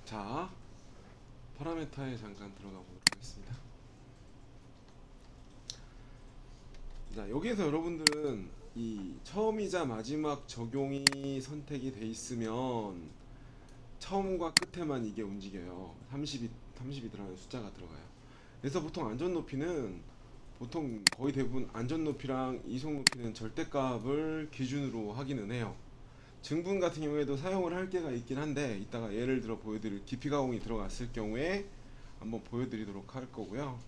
자, 파라메타에 잠깐 들어가 보도록 하겠습니다. 자, 여기에서 여러분들은 이 처음이자 마지막 적용이 선택이 돼 있으면 처음과 끝에만 이게 움직여요. 30이 들어가는 숫자가 들어가요. 그래서 보통 안전 높이는 보통 거의 대부분 안전 높이랑 이속 높이는 절대값을 기준으로 하기는 해요. 증분 같은 경우에도 사용을 할 때가 있긴 한데 이따가 예를 들어 보여드릴 깊이 가공이 들어갔을 경우에 한번 보여드리도록 할 거고요.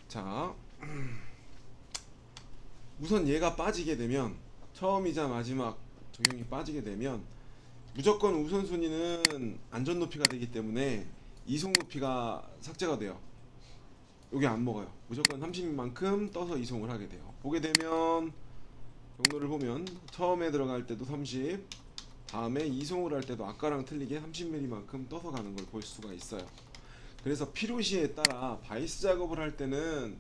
자, 우선 얘가 빠지게 되면 처음이자 마지막 적용이 빠지게 되면 무조건 우선순위는 안전 높이가 되기 때문에 이속 높이가 삭제가 돼요. 여기 안 먹어요. 무조건 30만큼 떠서 이송을 하게 돼요. 보게 되면 경로를 보면 처음에 들어갈 때도 30, 다음에 이송을 할 때도 아까랑 틀리게 30mm만큼 떠서 가는 걸 볼 수가 있어요. 그래서 필요시에 따라 바이스 작업을 할 때는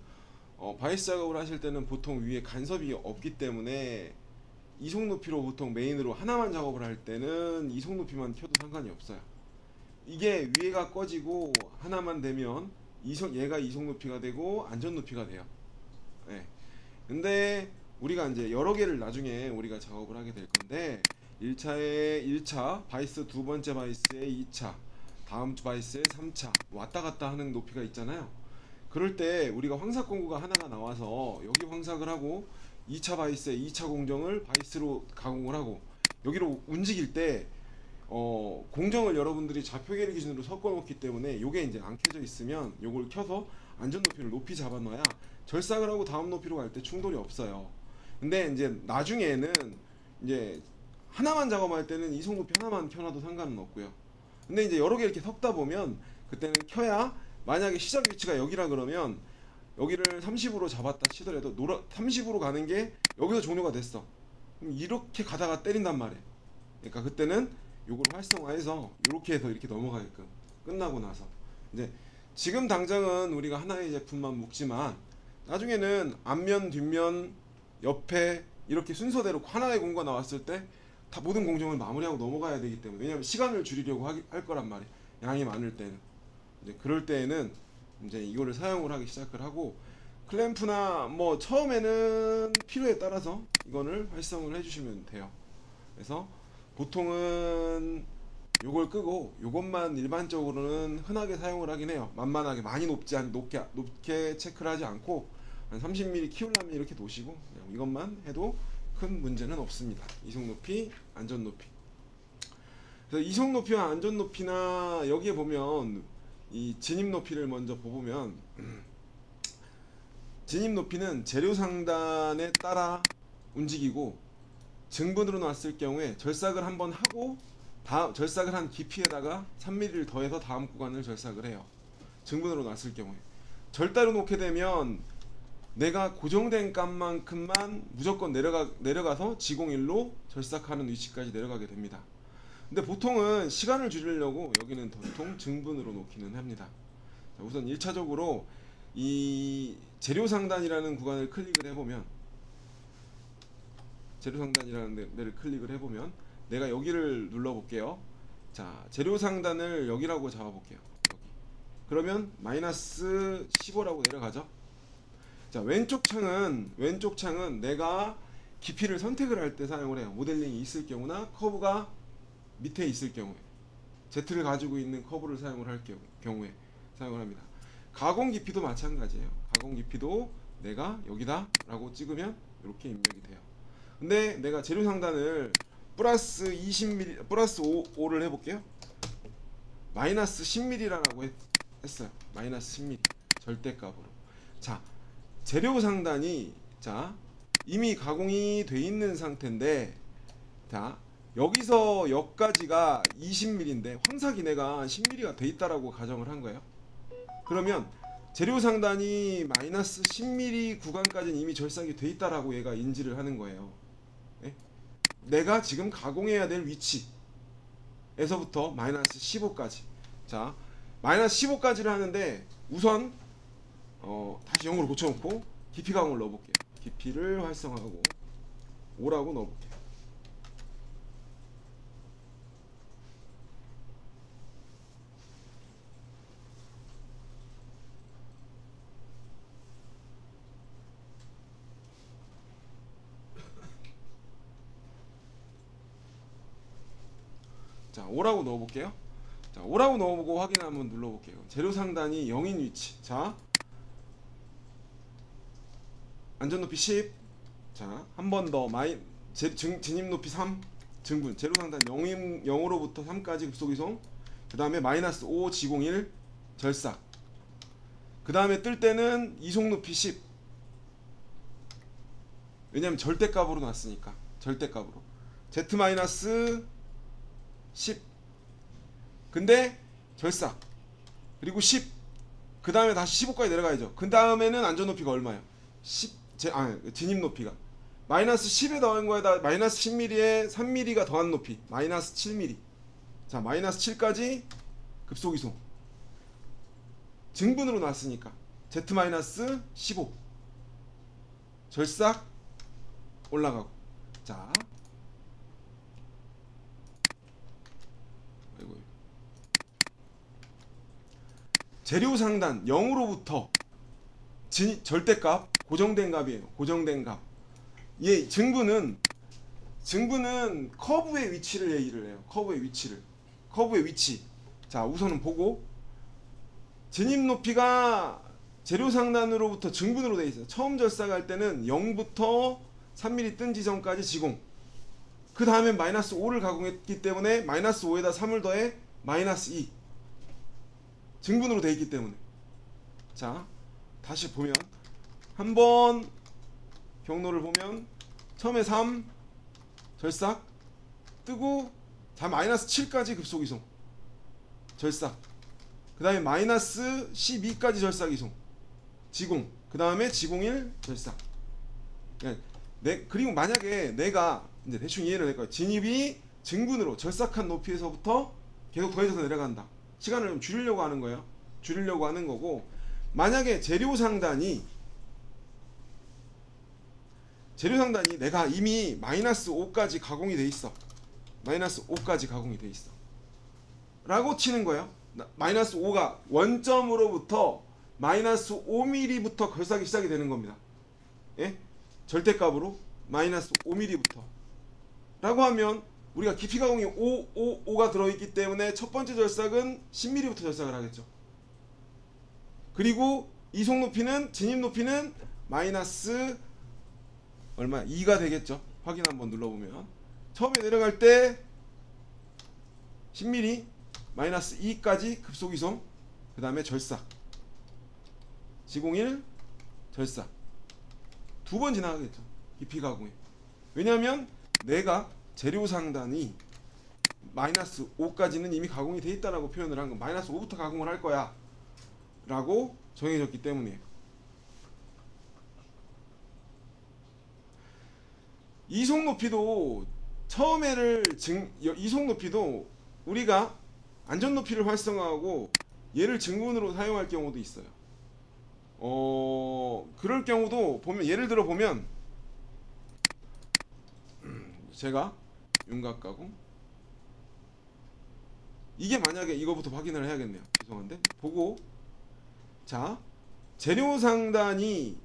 바이스 작업을 하실 때는 보통 위에 간섭이 없기 때문에 이속 높이로 보통 메인으로 하나만 작업을 할 때는 이속 높이만 켜도 상관이 없어요. 이게 위에가 꺼지고 하나만 되면 얘가 이속 높이가 되고 안전 높이가 돼요. 네. 근데 우리가 이제 여러 개를 나중에 우리가 작업을 하게 될 건데 1차 바이스 두 번째 바이스에 2차 다음 바이스에 3차 왔다 갔다 하는 높이가 있잖아요. 그럴 때 우리가 황삭 공구가 하나가 나와서 여기 황삭을 하고 2차 바이스에 2차 공정을 바이스로 가공을 하고 여기로 움직일 때 공정을 여러분들이 좌표계를 기준으로 섞어 놓기 때문에 요게 이제 안 켜져 있으면 요걸 켜서 안전 높이를 높이 잡아 놔야 절삭을 하고 다음 높이로 갈 때 충돌이 없어요. 근데 이제 나중에는 이제 하나만 작업할 때는 이속 높이 하나만 켜놔도 상관은 없고요. 근데 이제 여러 개 이렇게 섞다 보면 그때는 켜야 만약에 시작 위치가 여기라 그러면 여기를 30으로 잡았다 치더라도 30으로 가는 게 여기서 종료가 됐어. 그럼 이렇게 가다가 때린단 말이에요. 그러니까 그때는 요걸 활성화해서 이렇게 해서 이렇게 넘어가게끔 끝나고 나서 이제 지금 당장은 우리가 하나의 제품만 묶지만 나중에는 앞면 뒷면 옆에 이렇게 순서대로 하나의 공구가 나왔을 때 다 모든 공정을 마무리하고 넘어가야 되기 때문에 왜냐하면 시간을 줄이려고 할 거란 말이에요. 양이 많을 때는 이제 그럴 때에는 이제 이거를 사용을 하기 시작을 하고 클램프나 뭐 처음에는 필요에 따라서 이거를 활성을 해주시면 돼요. 그래서 보통은 요걸 끄고 요것만 일반적으로는 흔하게 사용을 하긴 해요. 만만하게 많이 높게 체크를 하지 않고 한 30mm 키우려면 이렇게 놓으시고 그냥 이것만 해도 큰 문제는 없습니다. 이속 높이, 안전 높이. 그래서 이속 높이와 안전 높이나 여기에 보면 이 진입 높이를 먼저 보면 진입 높이는 재료 상단에 따라 움직이고 증분으로 놨을 경우에 절삭을 한번 하고 절삭을 한 깊이에다가 3mm를 더해서 다음 구간을 절삭을 해요. 증분으로 놨을 경우에 절대로 놓게 되면 내가 고정된 값만큼만 무조건 내려가서 지공일로 절삭하는 위치까지 내려가게 됩니다. 근데 보통은 시간을 줄이려고 여기는 보통 증분으로 놓기는 합니다. 자, 우선 1차적으로 이 재료 상단이라는 구간을 클릭을 해보면 재료 상단이라는 데를 클릭을 해보면 내가 여기를 눌러볼게요. 자, 재료 상단을 여기라고 잡아볼게요. 여기. 그러면 마이너스 15라고 내려가죠. 자, 왼쪽 창은 내가 깊이를 선택을 할 때 사용을 해요. 모델링이 있을 경우나 커브가 밑에 있을 경우에 Z를 가지고 있는 커브를 사용을 할 경우에 사용을 합니다. 가공 깊이도 마찬가지예요. 가공 깊이도 내가 여기다 라고 찍으면 이렇게 입력이 돼요. 근데 내가 재료 상단을 플러스 20mm, 플러스 5를 해볼게요. 마이너스 10mm라고 했어요. 마이너스 10mm 절대값으로. 자, 재료 상단이 자 이미 가공이 돼 있는 상태인데 자 여기서 여기까지가 20mm인데 황삭이 내가 10mm가 돼 있다라고 가정을 한 거예요. 그러면 재료 상단이 마이너스 10mm 구간까지는 이미 절삭이 돼 있다라고 얘가 인지를 하는 거예요. 네? 내가 지금 가공해야 될 위치에서부터 마이너스 15까지. 자, 마이너스 15까지를 하는데 우선 다시 0으로 고쳐놓고 깊이 가공을 넣어볼게요. 깊이를 활성화하고 5라고 넣어볼게요. 자 5라고 넣어볼게요. 자 5라고 넣어보고 확인 한번 눌러볼게요. 재료 상단이 0인 위치. 자 안전높이 10. 자 한 번 더 진입높이 3. 증분 재료 상단 0으로부터 3까지 급속이송. 그 다음에 마이너스 5 지공 1 절삭. 그 다음에 뜰 때는 이송높이 10. 왜냐면 절대값으로 놨으니까. 절대값으로 Z 마이너스 10. 근데 절삭 그리고 10. 그 다음에 다시 15까지 내려가야죠. 그 다음에는 안전높이가 얼마예요? 10 진입높이가 마이너스 10에 더한 거에다 마이너스 10mm에 3mm가 더한 높이 마이너스 7mm. 자 마이너스 7까지 급속이송 증분으로 놨으니까 Z 마이너스 15 절삭 올라가고. 자 아이고. 재료 상단 0으로부터 절대값 고정된 값이에요. 고정된 값. 예, 증분은 커브의 위치를 얘기를 해요. 커브의 위치. 자 우선은 보고 진입 높이가 재료 상단으로부터 증분으로 되어 있어요. 처음 절삭할 때는 0부터 3mm 뜬 지점까지 지공. 그 다음에 마이너스 5를 가공했기 때문에 마이너스 5에다 3을 더해 마이너스 2. 증분으로 되어 있기 때문에. 자 다시 보면 한번 경로를 보면 처음에 3 절삭 뜨고 자 마이너스 7까지 급속이송 절삭. 그 다음에 마이너스 12까지 절삭이송 지공. 그 다음에 지공 1 절삭. 그리고 만약에 내가 이제 대충 이해를 할 거야. 진입이 증분으로 절삭한 높이에서부터 계속 더해져서 내려간다. 시간을 좀 줄이려고 하는 거예요. 줄이려고 하는 거고. 만약에 재료 상단이 내가 이미 마이너스 5까지 가공이 돼 있어. 마이너스 5까지 가공이 돼 있어 라고 치는 거예요. 마이너스 5가 원점으로부터 마이너스 5mm부터 결삭이 시작이 되는 겁니다. 예? 절대값으로 마이너스 5mm부터 라고 하면 우리가 깊이 가공이 5가 들어있기 때문에 첫 번째 절삭은 10mm부터 절삭을 하겠죠. 그리고 이송 높이는 진입 높이는 마이너스 얼마? 2가 되겠죠. 확인 한번 눌러보면 처음에 내려갈 때 10mm 마이너스 2까지 급속이송. 그 다음에 절삭 지공 1 절삭 두 번 지나가겠죠. 깊이 가공이. 왜냐하면 내가 재료 상단이 마이너스 5까지는 이미 가공이 돼 있다라고 표현을 한 건 마이너스 5부터 가공을 할 거야 라고 정해졌기 때문이에요. 이송 높이도 이송 높이도 우리가 안전 높이를 활성화하고 얘를 증분으로 사용할 경우도 있어요. 그럴 경우도 보면 예를 들어 보면 제가 윤곽 가공 이게 만약에 이거부터 확인을 해야겠네요. 죄송한데 보고 자 재료 상단이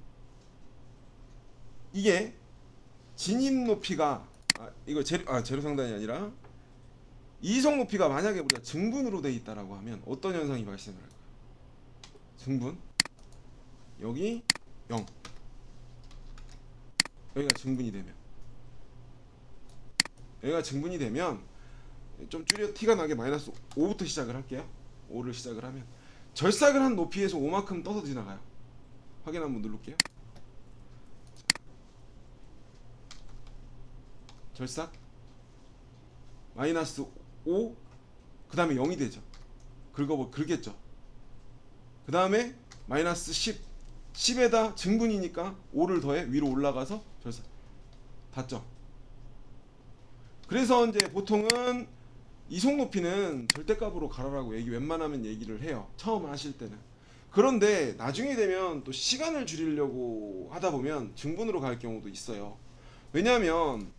이게 진입 높이가 이거 재료 상단이 아니라 이송 높이가 만약에 우리가 증분으로 되어 있다라고 하면 어떤 현상이 발생을 할까요? 증분 여기 0 여기가 증분이 되면 좀 줄여 티가 나게 마이너스 5부터 시작을 할게요. 5를 시작을 하면 절삭을 한 높이에서 5만큼 떠서 지나가요. 확인 한번 누를게요. 절삭 마이너스 5 그 다음에 0이 되죠. 긁겠죠. 그 다음에 마이너스 10에다 증분이니까 5를 더해 위로 올라가서 절삭 닿죠. 그래서 이제 보통은 이송 높이는 절대값으로 가라라고 웬만하면 얘기를 해요. 처음 하실 때는. 그런데 나중에 되면 또 시간을 줄이려고 하다 보면 증분으로 갈 경우도 있어요. 왜냐하면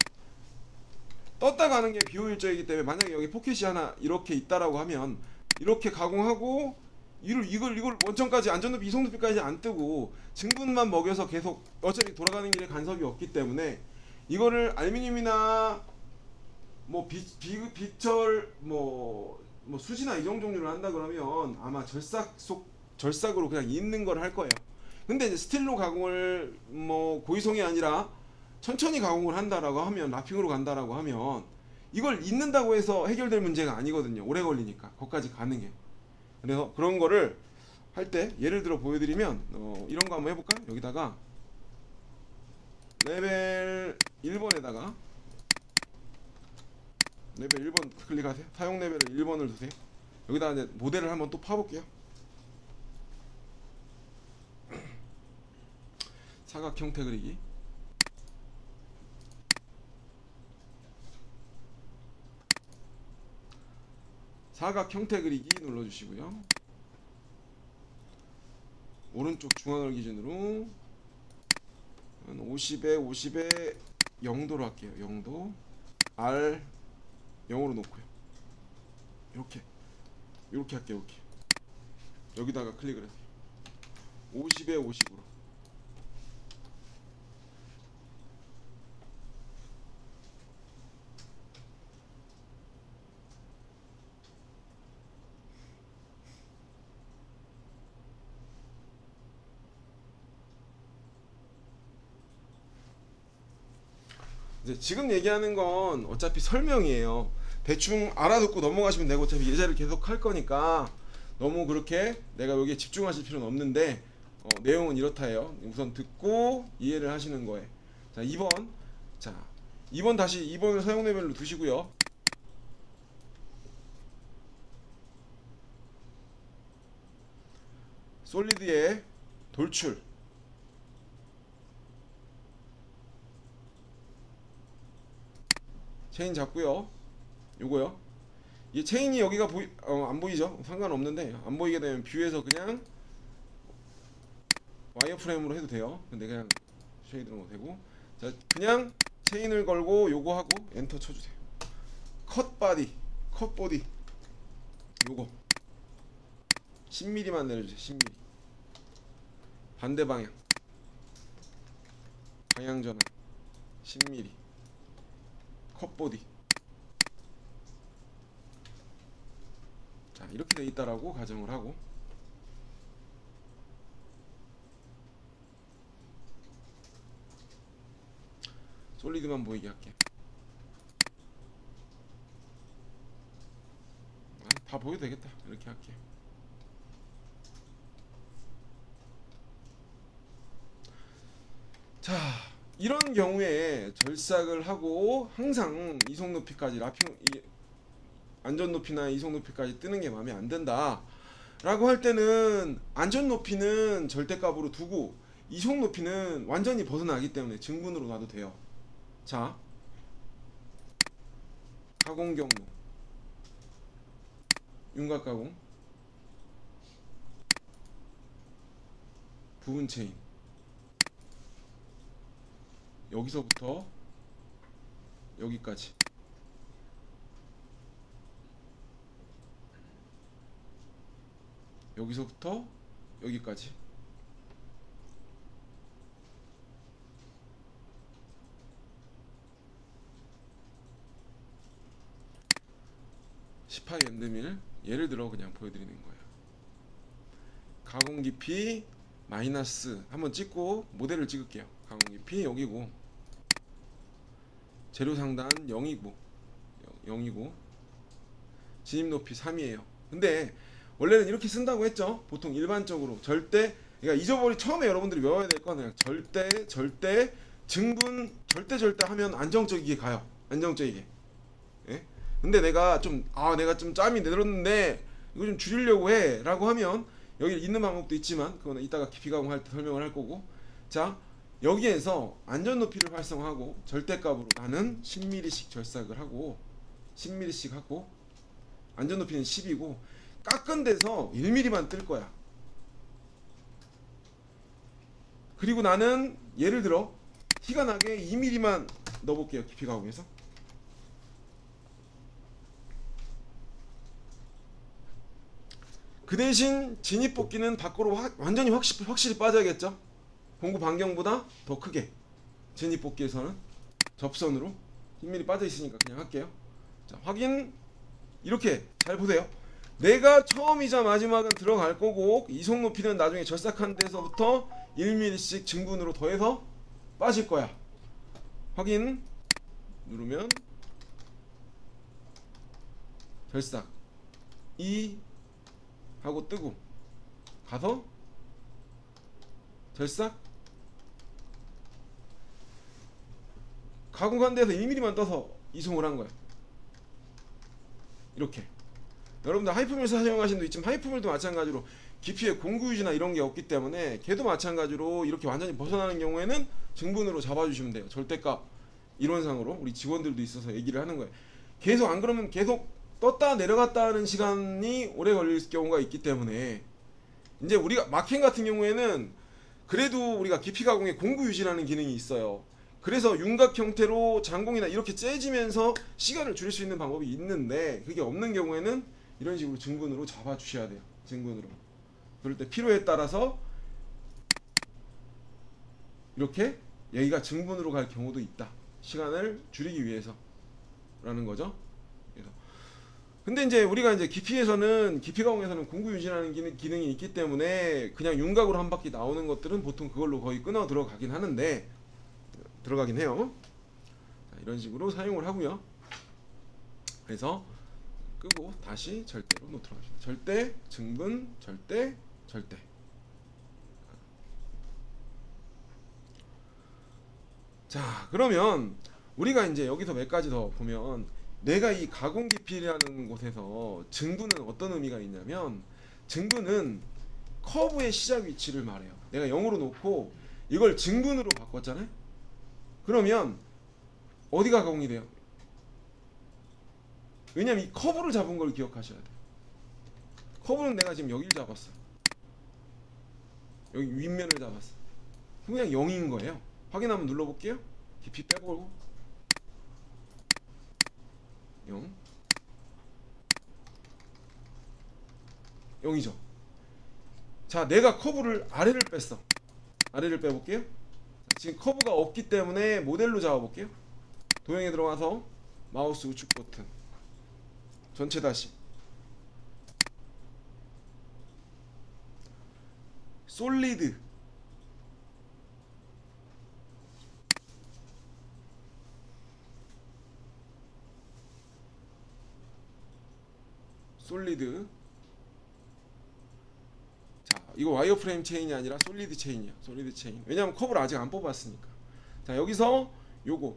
떴다 가는 게 비효율적이기 때문에 만약에 여기 포켓이 하나 이렇게 있다라고 하면 이렇게 가공하고 이걸 원점까지 안전높이 이송 높이까지 안 뜨고 증분만 먹여서 계속 어차피 돌아가는 길에 간섭이 없기 때문에 이거를 알루미늄이나 뭐 비철 뭐 수지나 이종 종류를 한다 그러면 아마 절삭으로 그냥 있는 걸 할 거예요. 근데 이제 스틸로 가공을 뭐 고이송이 아니라 천천히 가공을 한다라고 하면, 라핑으로 간다라고 하면 이걸 잊는다고 해서 해결될 문제가 아니거든요. 오래 걸리니까 거기까지 가는 게. 그래서 그런 거를 할 때 예를 들어 보여드리면 이런 거 한번 해볼까요? 여기다가 레벨 1번에다가 레벨 1번 클릭하세요. 사용 레벨을 1번을 두세요. 여기다가 이제 모델을 한번 또 파볼게요. 사각 형태 그리기. 사각 형태 그리기 눌러주시고요. 오른쪽 중앙을 기준으로 50에 0도로 할게요. 0도 R 0으로 놓고요. 이렇게 할게요. 이렇게 여기다가 클릭을 해서 50에 50으로. 이제 지금 얘기하는 건 어차피 설명이에요. 대충 알아듣고 넘어가시면 되고 어차피 예제를 계속 할 거니까 너무 그렇게 내가 여기에 집중하실 필요는 없는데 내용은 이렇다예요. 우선 듣고 이해를 하시는 거예요. 자, 2번. 자, 2번 다시 2번을 사용 레벨로 두시고요. 솔리드의 돌출. 체인 잡고요. 요거요. 이 체인이 여기가 안 보이죠? 상관없는데 안 보이게 되면 뷰에서 그냥 와이어프레임으로 해도 돼요. 근데 그냥 쉐이드로 넣어도 되고. 자, 그냥 체인을 걸고 요거 하고 엔터 쳐주세요. 컷 보디 요거 10mm만 내려주세요. 10mm. 반대 방향 전환 10mm. 컷보디. 자, 이렇게 돼 있다라고 가정을 하고, 솔리드만 보이게 할게. 다 보여도 되겠다. 이렇게 할게. 자, 이런 경우에 절삭을 하고 항상 이속 높이까지 안전 높이나 이속 높이까지 뜨는 게 마음에 안 든다 라고 할 때는 안전 높이는 절대값으로 두고 이속 높이는 완전히 벗어나기 때문에 증분으로 놔도 돼요. 자, 가공 경로, 윤곽 가공, 부분 체인, 여기서부터 여기까지. 여기서부터 여기까지. (18 엔드밀) 예를 들어 그냥 보여드리는 거예요. 가공 깊이 마이너스 한번 찍고 모델을 찍을게요. 가공 깊이 여기고, 재료 상단 0이고 진입 높이 3이에요. 근데 원래는 이렇게 쓴다고 했죠. 보통 일반적으로 절대, 그러니까 처음에 여러분들이 외워야 될 건 그냥 절대 증분 절대 하면 안정적이게 가요. 안정적이게. 예? 근데 내가 좀 짬이 늘었는데 이거 좀 줄이려고 해 라고 하면 여기 있는 방법도 있지만 그거는 이따가 깊이 가공할 때 설명을 할 거고. 자, 여기에서 안전 높이를 활성화하고 절대값으로 나는 10mm씩 절삭을 하고 10mm씩 하고, 안전 높이는 10이고 깎은 데서 1mm만 뜰 거야. 그리고 나는 예를 들어 티가 나게 2mm만 넣어볼게요. 깊이 가공해서. 그 대신 진입 뽑기는 밖으로 완전히 확실히 빠져야겠죠. 공구 반경보다 더 크게 진입 뽑기에서는 접선으로 10mm 빠져 있으니까 그냥 할게요. 자, 확인. 이렇게 잘 보세요. 내가 처음이자 마지막은 들어갈 거고 이속 높이는 나중에 절삭한 데서부터 1mm씩 증분으로 더해서 빠질 거야. 확인 누르면 절삭 2 하고 뜨고 가서 절삭 가공한 데서 1mm만 떠서 이송을 한 거야. 이렇게 여러분들 하이프밀 사용하시는 분 있지만 하이프밀도 마찬가지로 깊이에 공구유지나 이런 게 없기 때문에 걔도 마찬가지로 이렇게 완전히 벗어나는 경우에는 증분으로 잡아주시면 돼요. 절대값 이론상으로 우리 직원들도 있어서 얘기를 하는 거예요. 계속 안 그러면 계속 떴다 내려갔다 하는 시간이 오래 걸릴 경우가 있기 때문에 이제 우리가 막행 같은 경우에는 그래도 우리가 깊이 가공에 공구 유지라는 기능이 있어요. 그래서 윤곽 형태로 장공이나 이렇게 째지면서 시간을 줄일 수 있는 방법이 있는데 그게 없는 경우에는 이런 식으로 증분으로 잡아 주셔야 돼요. 증분으로. 그럴 때 필요에 따라서 이렇게 여기가 증분으로 갈 경우도 있다. 시간을 줄이기 위해서 라는 거죠. 그래서 근데 이제 우리가 이제 깊이에서는 깊이 가공에서는 공구 유지라는 기능이 있기 때문에 그냥 윤곽으로 한 바퀴 나오는 것들은 보통 그걸로 거의 끊어 들어가긴 하는데 들어가긴 해요. 자, 이런 식으로 사용을 하고요. 그래서 끄고 다시 절대로 놓도록 하겠습니다. 절대, 증분, 절대, 절대. 자, 그러면 우리가 이제 여기서 몇 가지 더 보면 내가 이 가공 깊이라는 곳에서 증분은 어떤 의미가 있냐면 증분은 커브의 시작 위치를 말해요. 내가 0으로 놓고 이걸 증분으로 바꿨잖아요. 그러면 어디가 가공이 돼요? 왜냐면 이 커브를 잡은 걸 기억하셔야 돼요. 커브는 내가 지금 여기를 잡았어. 여기 윗면을 잡았어. 그냥 0인 거예요. 확인 한번 눌러볼게요. 깊이 빼고 0 0이죠. 자, 내가 커브를 아래를 뺐어. 아래를 빼볼게요. 지금 커브가 없기 때문에 모델로 잡아볼게요. 도형에 들어가서 마우스 우측 버튼 전체 다시 솔리드 솔리드. 자, 이거 와이어프레임 체인이 아니라 솔리드 체인이야. 솔리드 체인. 왜냐면 커브를 아직 안 뽑았으니까. 자, 여기서 요거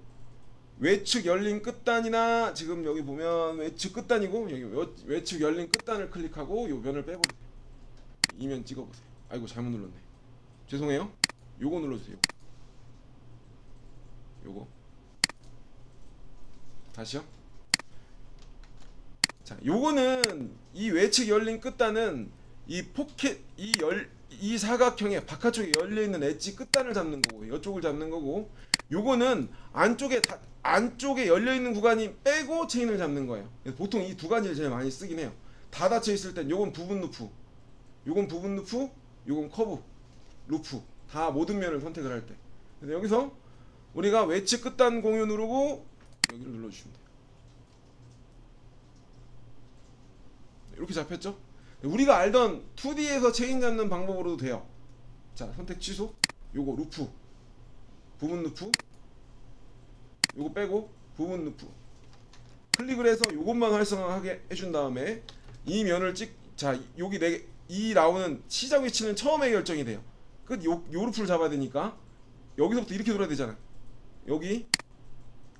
외측 열린 끝단이나 지금 여기 보면 외측 끝단이고 여기 외측 열린 끝단을 클릭하고 요 면을 빼버리세요. 이면 찍어보세요. 아이고 잘못 눌렀네. 죄송해요. 요거 눌러주세요. 요거 다시요. 자, 요거는 이 외측 열린 끝단은 이 포켓 이 사각형의 바깥쪽에 열려 있는 엣지 끝단을 잡는 거고 이쪽을 잡는 거고 요거는 안쪽에 열려 있는 구간이 빼고 체인을 잡는 거예요. 그래서 보통 이 두 가지를 제일 많이 쓰긴 해요. 다 닫혀 있을 땐 요건 부분 루프, 요건 부분 루프, 요건 커브 루프 다 모든 면을 선택을 할 때. 그래서 여기서 우리가 외측 끝단 공유 누르고 여기를 눌러주시면 돼요. 이렇게 잡혔죠? 우리가 알던 2D에서 체인 잡는 방법으로도 돼요. 자, 선택 취소. 요거 루프, 부분 루프, 요거 빼고 부분 루프 클릭을 해서 요것만 활성화하게 해준 다음에 이 면을 자, 여기 이 라운은 시작 위치는 처음에 결정이 돼요. 요 루프를 잡아야 되니까 여기서부터 이렇게 돌아야 되잖아. 여기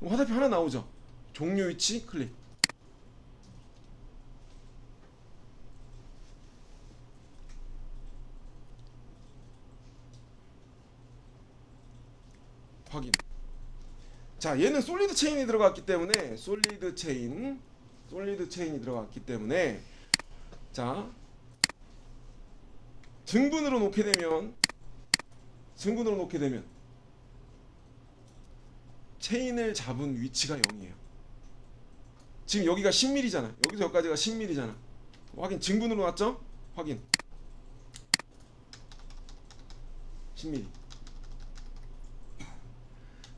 화살표 하나 나오죠. 종료 위치 클릭. 확인. 자, 얘는 솔리드 체인이 들어갔기 때문에 솔리드 체인이 들어갔기 때문에 자, 증분으로 놓게 되면 체인을 잡은 위치가 0이에요. 지금 여기가 10mm잖아. 여기서 여기까지가 10mm잖아. 확인. 증분으로 놨죠? 확인. 10mm.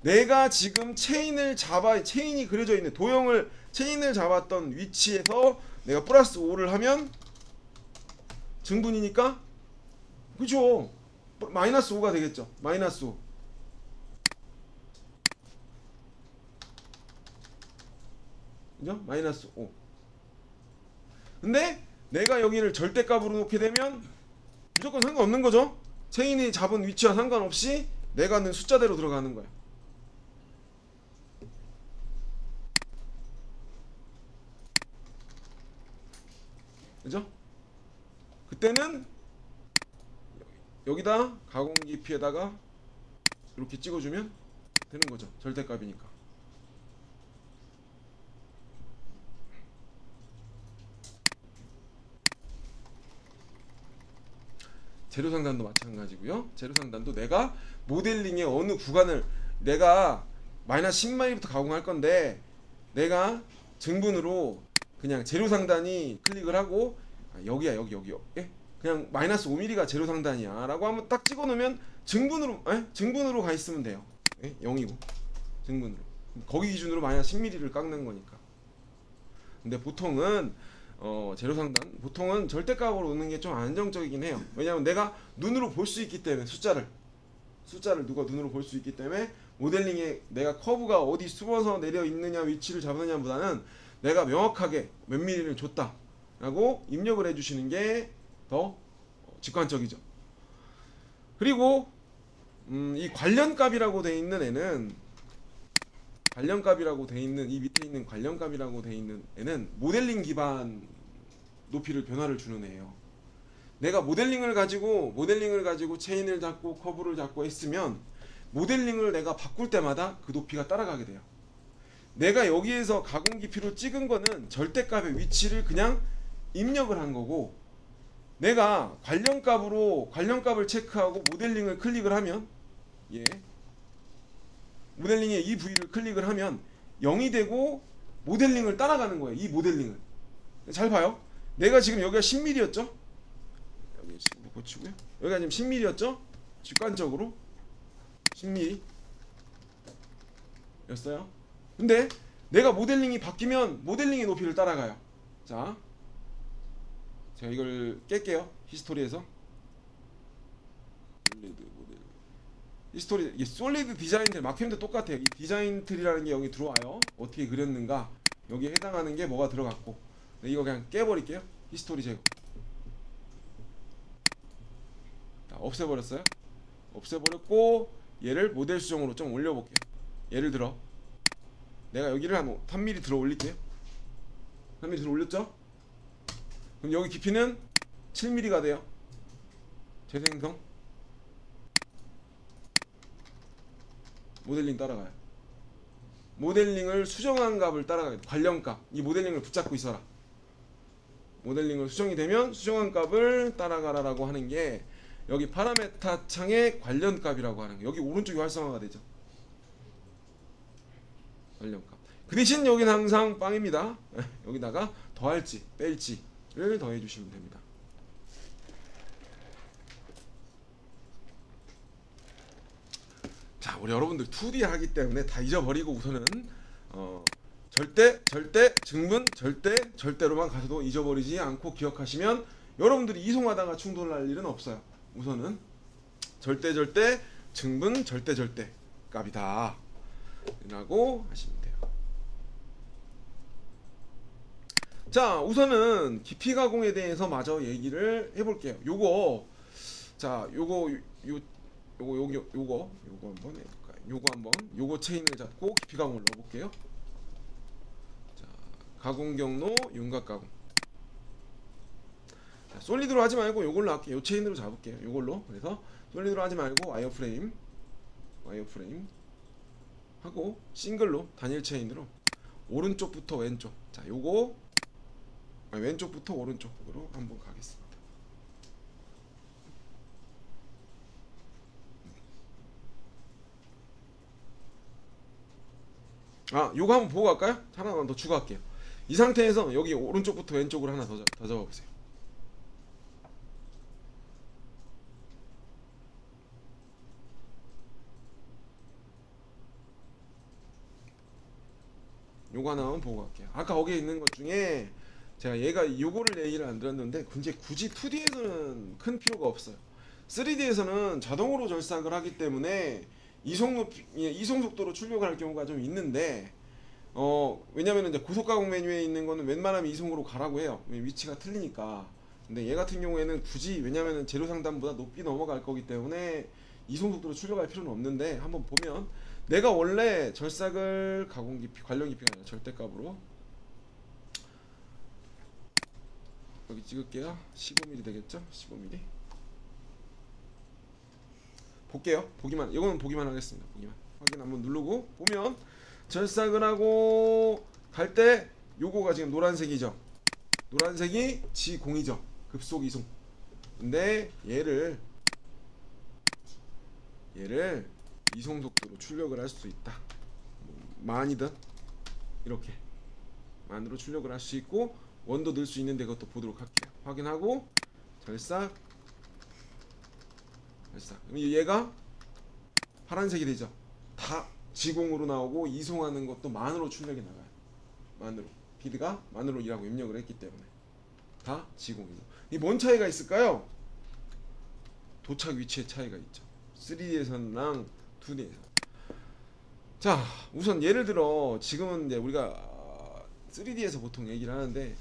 내가 지금 체인이 그려져 있는 체인을 잡았던 위치에서 내가 플러스 5를 하면 증분이니까, 그죠? 마이너스 5가 되겠죠. 마이너스 5. 그죠? 마이너스 5. 근데 내가 여기를 절대값으로 놓게 되면 무조건 상관없는 거죠. 체인이 잡은 위치와 상관없이 내가 넣은 숫자대로 들어가는 거야. 그죠? 그때는 여기다 가공 깊이에다가 이렇게 찍어주면 되는 거죠. 절대값이니까. 재료상단도 마찬가지고요. 재료상단도 내가 모델링의 어느 구간을 내가 마이너스 10mm부터 가공할 건데 내가 증분으로 그냥 재료상단이 클릭을 하고 여기야 여기요. 예? 그냥 마이너스 5mm가 재료상단이야 라고 한번 딱 찍어놓으면 증분으로 가 있으면 돼요. 예? 0이고 증분으로 거기 기준으로 마이너스 10mm를 깎는 거니까. 근데 보통은 재료상단 보통은 절대값으로 놓는 게 좀 안정적이긴 해요. 왜냐하면 내가 눈으로 볼 수 있기 때문에 숫자를 누가 눈으로 볼 수 있기 때문에 모델링에 내가 커브가 어디 숨어서 내려 있느냐 위치를 잡느냐보다는 내가 명확하게 몇 미리를 줬다 라고 입력을 해주시는 게 더 직관적이죠. 그리고 이 관련값이라고 돼 있는 애는 이 밑에 있는 관련값이라고 돼 있는 애는 모델링 기반 높이를 변화를 주는 애예요. 내가 모델링을 가지고 체인을 잡고 커브를 잡고 했으면 모델링을 내가 바꿀 때마다 그 높이가 따라가게 돼요. 내가 여기에서 가공 깊이로 찍은 거는 절대값의 위치를 그냥 입력을 한 거고, 내가 관련값을 체크하고 모델링을 클릭을 하면 모델링의 이 부위를 클릭을 하면 0이 되고 모델링을 따라가는 거예요. 이 모델링을 잘 봐요. 내가 지금 여기가 10mm였죠. 여기 10mm 고치고요. 여기가 지금 10mm였죠. 직관적으로 10mm 였어요. 근데 내가 모델링이 바뀌면 모델링의 높이를 따라가요. 자, 제가 이걸 깰게요. 히스토리에서 히스토리, 이게 솔리드 디자인 틀 마크햄도 똑같아요. 이 디자인 틀이라는 게 여기 들어와요. 어떻게 그렸는가, 여기에 해당하는 게 뭐가 들어갔고. 이거 그냥 깨버릴게요. 히스토리 제거. 자, 없애버렸어요. 없애버렸고 얘를 모델 수정으로 좀 올려볼게요. 예를 들어 내가 여기를 한 3mm 들어 올릴게요. 3mm 들어 올렸죠? 그럼 여기 깊이는 7mm가 돼요. 재생성 모델링 따라가요. 모델링을 수정한 값을 따라가요. 관련값. 이 모델링을 붙잡고 있어라. 모델링을 수정이 되면 수정한 값을 따라가라라고 하는 게 여기 파라메타 창의 관련값이라고 하는 게 여기 오른쪽이 활성화가 되죠. 관련값. 그 대신 여기는 항상 빵입니다. 여기다가 더할지 뺄지를 더해 주시면 됩니다. 자, 우리 여러분들 2D 하기 때문에 다 잊어버리고 우선은 절대, 증분, 절대로만 가셔도 잊어버리지 않고 기억하시면 여러분들이 이송하다가 충돌할 일은 없어요. 우선은 절대, 증분, 절대 값이다 라고 하시면 돼요. 자, 우선은 깊이 가공에 대해서 마저 얘기를 해볼게요. 요거 한번 해볼까요? 요거 체인을 잡고 깊이 가공을 넣어볼게요. 자, 가공 경로 윤곽 가공. 자, 솔리드로 하지 말고 요걸로 할게요. 요 체인으로 잡을게요. 요걸로. 그래서 솔리드로 하지 말고 와이어프레임 하고 싱글로 단일 체인으로 오른쪽부터 왼쪽. 자, 요거 왼쪽부터 오른쪽으로 한번 가겠습니다. 요거 한번 보고 갈까요? 하나만 더 추가할게요. 이 상태에서 여기 오른쪽부터 왼쪽으로 하나 더 잡아보세요. 요거 하나만 보고 갈게요. 아까 거기에 있는 것 중에 제가 얘가 요거를 얘기를 안 들었는데 굳이 2D에서는 큰 필요가 없어요. 3D에서는 자동으로 절삭을 하기 때문에 이송 속도로 출력을 할 경우가 좀 있는데 왜냐면은 이제 고속 가공 메뉴에 있는 거는 웬만하면 이송으로 가라고 해요. 위치가 틀리니까. 근데 얘 같은 경우에는 굳이 왜냐면은 재료 상단보다 높이 넘어갈 거기 때문에 이송 속도로 출력할 필요는 없는데 한번 보면 내가 원래 절삭을 가공 깊이 관련 깊이가 아니라 절대값으로 여기 찍을게요. 15mm 되겠죠? 15mm. 볼게요. 이거는 보기만 하겠습니다. 보기만. 확인 한번 누르고 보면 절삭을 하고 갈 때 요거가 지금 노란색이죠. 노란색이 G0이죠. 급속 이송. 근데 얘를 이송 속도로 출력을 할 수 있다. 만이든 이렇게 만으로 출력을 할 수 있고 원도 넣을 수 있는데 그것도 보도록 할게요. 확인하고 절삭. 그럼 얘가 파란색이 되죠. 다 G0으로 나오고 이송하는 것도 만으로 출력이 나가요. 만으로 피드가 만으로 일하고 입력을 했기 때문에 다 G0이고. 이 뭔 차이가 있을까요? 도착 위치의 차이가 있죠. 3D에서랑 2D에서. 자, 우선 예를 들어 지금은 이제 우리가 3D에서 보통 얘기를 하는데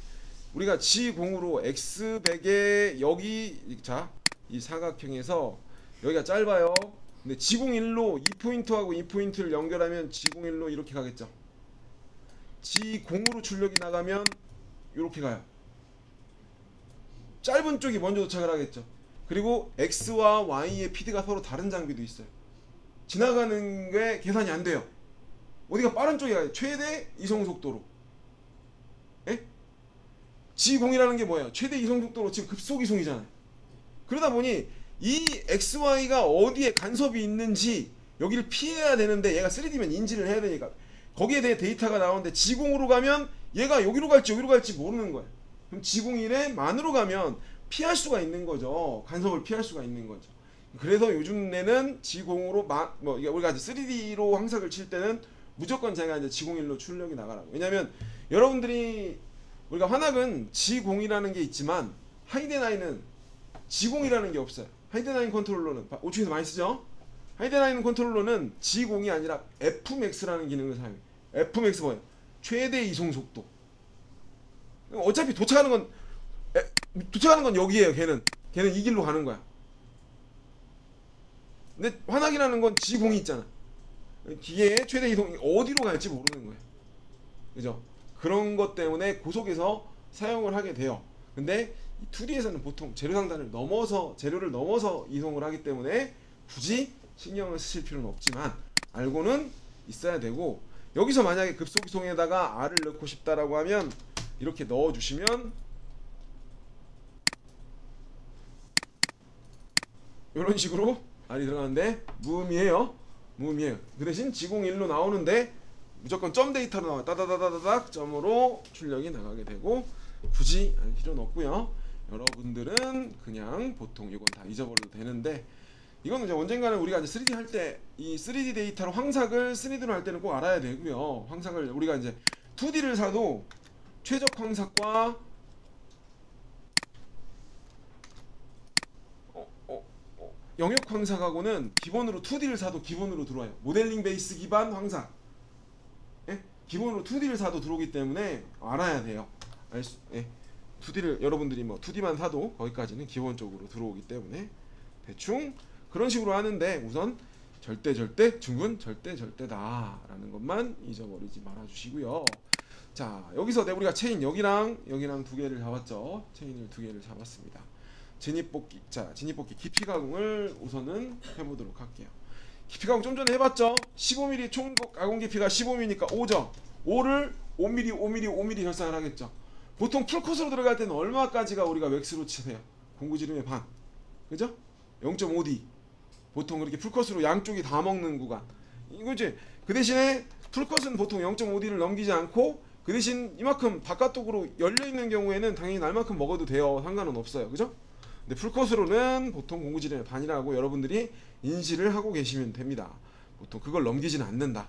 우리가 G0으로 X100에 여기 자, 이 사각형에서 여기가 짧아요. 근데 G01로 2포인트하고 2포인트를 연결하면 G01로 이렇게 가겠죠. G0으로 출력이 나가면 이렇게 가요. 짧은 쪽이 먼저 도착을 하겠죠. 그리고 X와 Y의 피드가 서로 다른 장비도 있어요. 지나가는 게 계산이 안 돼요. 어디가 빠른 쪽이 가요. 최대 이송 속도로. 예? G0이라는 게 뭐예요? 최대 이송 속도로 지금 급속 이송이잖아요. 그러다 보니 이 XY가 어디에 간섭이 있는지 여기를 피해야 되는데 얘가 3D면 인지를 해야 되니까 거기에 대해 데이터가 나오는데 G0으로 가면 얘가 여기로 갈지 모르는 거예요. 그럼 G01에 만으로 가면 피할 수가 있는 거죠. 간섭을 피할 수가 있는 거죠. 그래서 요즘에는 G0으로 우리가 3D로 항삭을 칠 때는 무조건 제가 이제 G01로 출력이 나가라고. 왜냐면 여러분들이 우리가 환학은 G0이라는 게 있지만 하이덴아이는 G0이라는 게 없어요. 하이덴아이 컨트롤러는 5층에서 많이 쓰죠. 하이덴아이 컨트롤러는 G0이 아니라 Fmax라는 기능을 사용해요. Fmax 뭐예요? 최대 이송 속도. 어차피 도착하는 건 여기에요. 걔는 이 길로 가는 거야. 근데 환학이라는 건 G0이 있잖아. 뒤에 최대 이동이 어디로 갈지 모르는 거예요. 그죠? 그런 것 때문에 고속에서 사용을 하게 돼요. 근데 2D에서는 보통 재료 상단을 넘어서 재료를 넘어서 이송을 하기 때문에 굳이 신경을 쓰실 필요는 없지만 알고는 있어야 되고, 여기서 만약에 급속 이송에다가 R을 넣고 싶다라고 하면 이렇게 넣어 주시면 이런 식으로 R이 들어가는데 무음이에요. 그 대신 G01로 나오는데 무조건 점 데이터로 나와요. 따다다다닥 점으로 출력이 나가게 되고 굳이 알 필요는 없고요. 여러분들은 그냥 보통 이건 다 잊어버려도 되는데, 이거는 이제 언젠가는 우리가 이제 3D 할 때 이 3D 데이터로 황삭을 3D로 할 때는 꼭 알아야 되고요. 황삭을 우리가 이제 2D를 사도 최적 황삭과 영역 황삭하고는 기본으로 2D를 사도 기본으로 들어와요. 모델링 베이스 기반 황삭. 예? 기본으로 2D를 사도 들어오기 때문에 알아야 돼요. 2D를 여러분들이 뭐 2D만 사도 거기까지는 기본적으로 들어오기 때문에 대충 그런 식으로 하는데, 우선 절대 중은 절대다라는 것만 잊어버리지 말아 주시고요. 자, 여기서 우리가 체인 여기랑 두 개를 잡았죠. 체인을 두 개를 잡았습니다. 진입복귀 깊이 가공을 우선은 해보도록 할게요. 깊이 가공 좀 전에 해봤죠. 15mm 총 가공 깊이가 15mm니까 5죠. 5를 5mm 절상을 하겠죠. 보통 풀컷으로 들어갈 때는 얼마까지가 우리가 웩스로 치세요? 공구지름의 반, 그죠? 0.5D. 보통 그렇게 풀컷으로 양쪽이 다 먹는 구간 이거지. 그 대신에 풀컷은 보통 0.5D를 넘기지 않고 그 대신 이만큼 바깥쪽으로 열려있는 경우에는 당연히 날만큼 먹어도 돼요. 상관은 없어요. 그죠? 근데 풀컷으로는 보통 공구지름의 반이라고 여러분들이 인지를 하고 계시면 됩니다. 보통 그걸 넘기지는 않는다.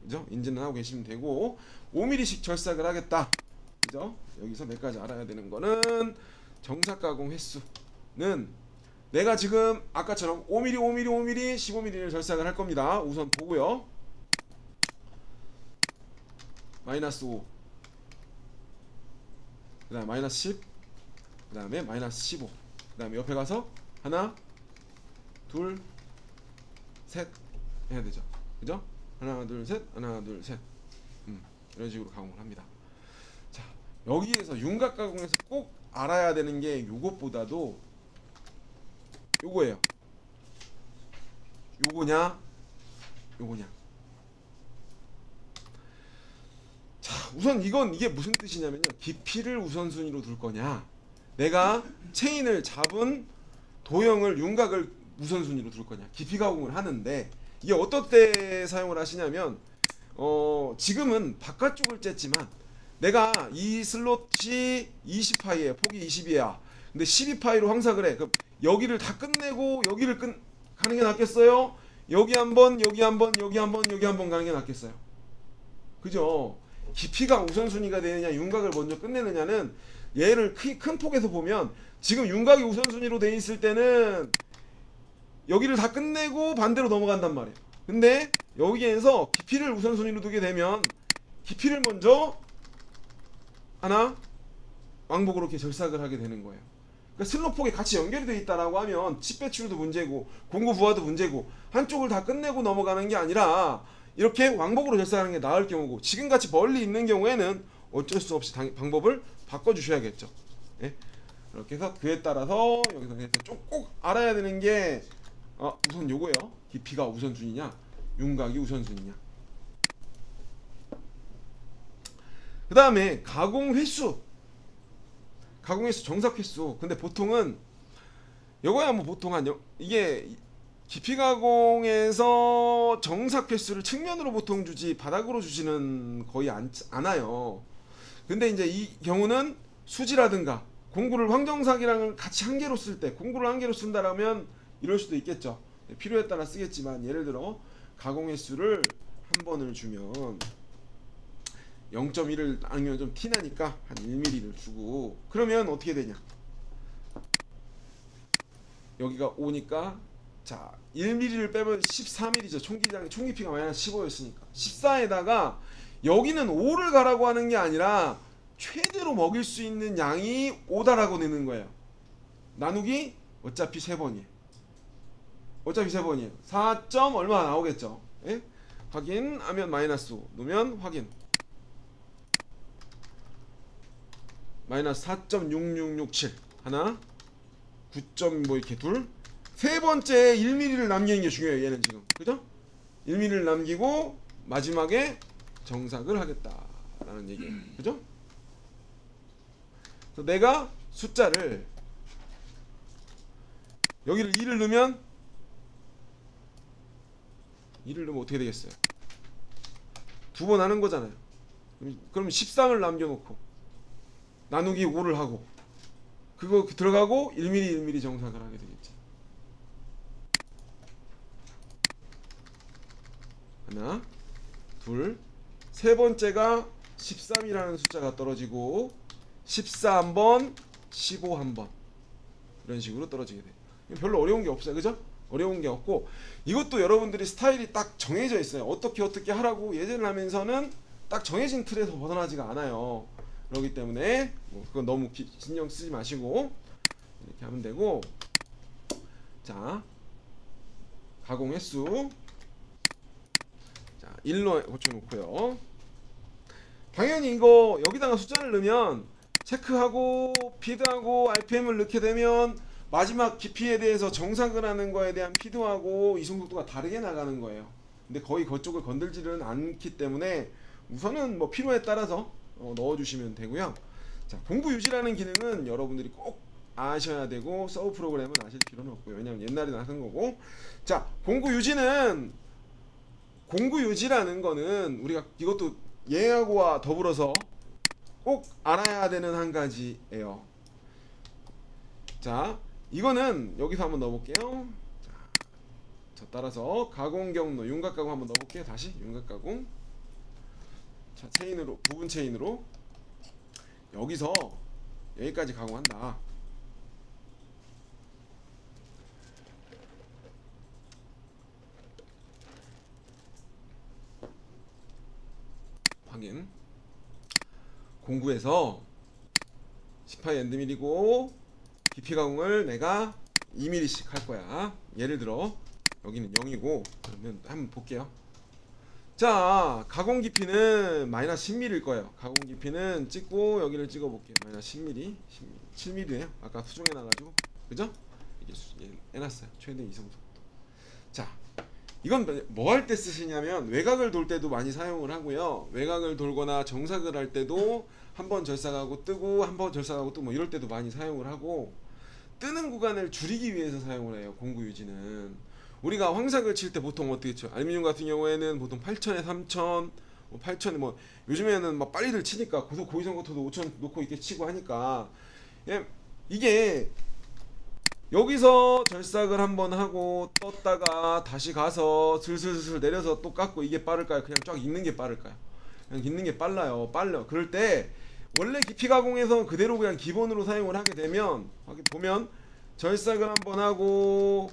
그죠? 인지는 하고 계시면 되고 5mm씩 절삭을 하겠다. 그죠? 여기서 몇 가지 알아야 되는 거는 정삭 가공 횟수는 내가 지금 아까처럼 5mm, 5mm, 5mm, 15mm를 절삭을 할 겁니다. 우선 보고요. 마이너스 5, 그 다음에 마이너스 10, 그 다음에 마이너스 15, 그 다음에 옆에 가서 하나, 둘, 셋 해야 되죠. 그죠? 하나, 둘, 셋, 하나, 둘, 셋. 이런 식으로 가공을 합니다. 자, 여기에서 윤곽 가공에서 꼭 알아야 되는 게 요것보다도 요거예요. 요거냐, 요거냐. 자, 우선 이게 무슨 뜻이냐면요. 깊이를 우선순위로 둘 거냐, 내가 체인을 잡은 도형을 윤곽을 우선순위로 둘 거냐. 깊이 가공을 하는데 이게 어떤 때 사용을 하시냐면 지금은 바깥쪽을 쬐지만 내가 이 슬롯이 20파이에요. 폭이 20이야. 근데 12파이로 황삭을 해. 그럼 여기를 다 끝내고 여기를 가는 게 낫겠어요? 여기 한번, 여기 한번, 여기 한번, 여기 한번 가는 게 낫겠어요? 그죠? 깊이가 우선순위가 되느냐, 윤곽을 먼저 끝내느냐는 얘를 큰 폭에서 보면 지금 윤곽이 우선순위로 돼 있을 때는 여기를 다 끝내고 반대로 넘어간단 말이에요. 근데 여기에서 깊이를 우선순위로 두게 되면 깊이를 먼저 하나 왕복으로 이렇게 절삭을 하게 되는 거예요. 그러니까 슬로폭이 같이 연결이 되어 있다라고 하면 칩 배출도 문제고 공구 부하도 문제고 한쪽을 다 끝내고 넘어가는 게 아니라 이렇게 왕복으로 절삭하는 게 나을 경우고, 지금같이 멀리 있는 경우에는 어쩔 수 없이 방법을 바꿔주셔야겠죠. 예? 이렇게 해서 그에 따라서 여기서 꼭 알아야 되는 게 우선 요거예요. 깊이가 우선순위냐, 윤곽이 우선순위냐. 그 다음에 가공 횟수, 정삭 횟수. 근데 보통은 요거야 뭐 보통 이게 깊이 가공에서 정삭 횟수를 측면으로 보통 주지 바닥으로 주지는 거의 않아요. 근데 이제 이 경우는 수지라든가 공구를 황정삭이랑 같이 한 개로 쓸 때, 공구를 한 개로 쓴다라면 이럴 수도 있겠죠. 필요에 따라 쓰겠지만 예를 들어 가공 횟수를 한 번을 주면 0.1을 아니면 좀 티나니까 한 1mm를 주고, 그러면 어떻게 되냐, 여기가 5니까 자 1mm를 빼면 14mm죠. 총 깊이가 마이너스 15였으니까 14에다가 여기는 5를 가라고 하는 게 아니라 최대로 먹일 수 있는 양이 5다라고 내는 거예요. 나누기 어차피 3번이에요. 어차피 3번이에요. 4. 얼마 나오겠죠. 예? 확인하면 마이너스 5 놓으면 확인 마이너스 4.6667 하나 9. 뭐 이렇게 둘. 세 번째 1mm를 남기는 게 중요해요. 얘는 지금 그죠? 1mm를 남기고 마지막에 정삭을 하겠다라는 얘기예요. 그죠? 그래서 내가 숫자를 여기를 2를 넣으면 어떻게 되겠어요? 2번 하는 거잖아요. 그럼 13을 남겨놓고 나누기 5를 하고 그거 들어가고 1mm 정삭을 하게 되겠지. 하나, 둘, 세 번째가 13이라는 숫자가 떨어지고 14 한번, 15 한번 이런 식으로 떨어지게 돼요. 별로 어려운 게 없어요. 그죠? 어려운 게 없고, 이것도 여러분들이 스타일이 딱 정해져 있어요. 어떻게 하라고 예제를 하면서는 딱 정해진 틀에서 벗어나지가 않아요. 그렇기 때문에 그건 너무 신경 쓰지 마시고 이렇게 하면 되고, 자 가공 횟수 자 1로 고쳐놓고요. 당연히 이거 여기다가 숫자를 넣으면 체크하고 피드하고 RPM을 넣게 되면 마지막 깊이에 대해서 정삭을 하는 거에 대한 피드하고 이송 속도가 다르게 나가는 거예요. 근데 거의 그쪽을 건들지는 않기 때문에 우선은 뭐 필요에 따라서 넣어주시면 되고요. 자, 공구 유지라는 기능은 여러분들이 꼭 아셔야 되고 서브 프로그램은 아실 필요는 없고요. 왜냐면 옛날에 나선 거고. 자, 공구 유지라는 거는 우리가 이것도 얘하고와 더불어서 꼭 알아야 되는 한 가지예요. 자, 이거는 여기서 한번 넣어볼게요. 자, 따라서 가공 경로 윤곽 가공 한번 넣어볼게요. 다시 윤곽 가공. 자, 체인으로, 부분 체인으로 여기서 여기까지 가공한다. 확인. 공구에서 18 엔드밀이고 깊이 가공을 내가 2mm씩 할 거야. 예를 들어 여기는 0이고 그러면 한번 볼게요. 자, 가공 깊이는 마이너스 10mm일 거예요. 가공 깊이는 찍고 여기를 찍어 볼게요. 마이너스 10mm, 7mm네요. 아까 수정해 놔가지고, 그죠? 이게 해놨어요. 최대 이성 속도. 자, 이건 뭐 할 때 쓰시냐면 외곽을 돌 때도 많이 사용을 하고요. 외곽을 돌거나 정삭을 할 때도 한번 절삭하고 뜨고 한번 절삭하고 뜨고 뭐 이럴 때도 많이 사용을 하고, 뜨는 구간을 줄이기 위해서 사용을 해요. 공구 유지는. 우리가 황삭을 칠 때 보통 어떻게 쳐? 알루미늄 같은 경우에는 보통 8000에 3000, 8000에 뭐 요즘에는 막 빨리들 치니까 고위성거토도 5000 놓고 이렇게 치고 하니까, 예, 이게 여기서 절삭을 한번 하고 떴다가 다시 가서 슬슬슬 내려서 또 깎고, 이게 빠를까요? 그냥 쫙 있는 게 빠를까요? 그냥 있는 게 빨라요. 빨려. 그럴 때 원래 깊이 가공에서 그대로 그냥 기본으로 사용을 하게 되면, 보면 절삭을 한번 하고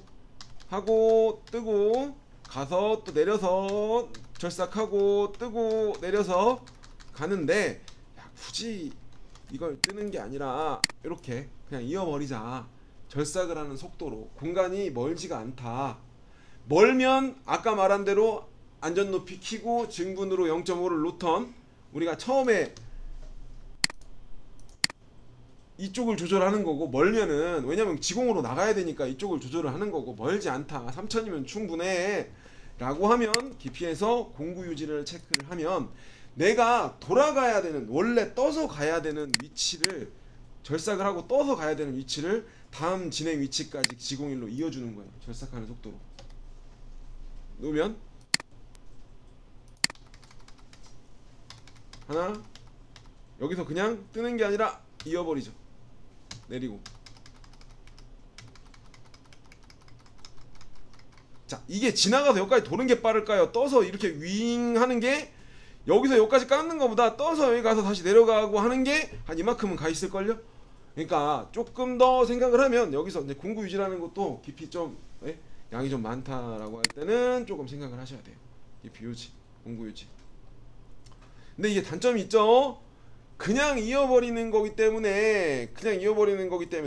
뜨고 가서 또 내려서 절삭하고 뜨고 내려서 가는데, 야, 굳이 이걸 뜨는 게 아니라 이렇게 그냥 이어버리자. 절삭을 하는 속도로. 공간이 멀지가 않다. 멀면 아까 말한 대로 안전 높이 키고 증분으로 0.5를 놓던, 우리가 처음에 이쪽을 조절하는 거고, 멀면은 왜냐면 지공으로 나가야 되니까 이쪽을 조절을 하는 거고, 멀지 않다 3000이면 충분해 라고 하면, 깊이에서 공구 유지를 체크를 하면 내가 돌아가야 되는, 원래 떠서 가야 되는 위치를, 절삭을 하고 떠서 가야 되는 위치를 다음 진행 위치까지 지공일로 이어주는 거예요. 절삭하는 속도로 놓으면 하나, 여기서 그냥 뜨는 게 아니라 이어버리죠. 내리고. 자, 이게 지나가서 여기까지 도는 게 빠를까요? 떠서 이렇게 윙 하는 게, 여기서 여기까지 깎는 것보다 떠서 여기 가서 다시 내려가고 하는 게 한 이만큼은 가 있을걸요? 그러니까 조금 더 생각을 하면, 여기서 이제 공구 유지라는 것도 깊이 좀, 예? 양이 좀 많다라고 할 때는 조금 생각을 하셔야 돼요. 깊이 유지, 공구 유지. 근데 이게 단점이 있죠? 그냥 이어버리는 거기 때문에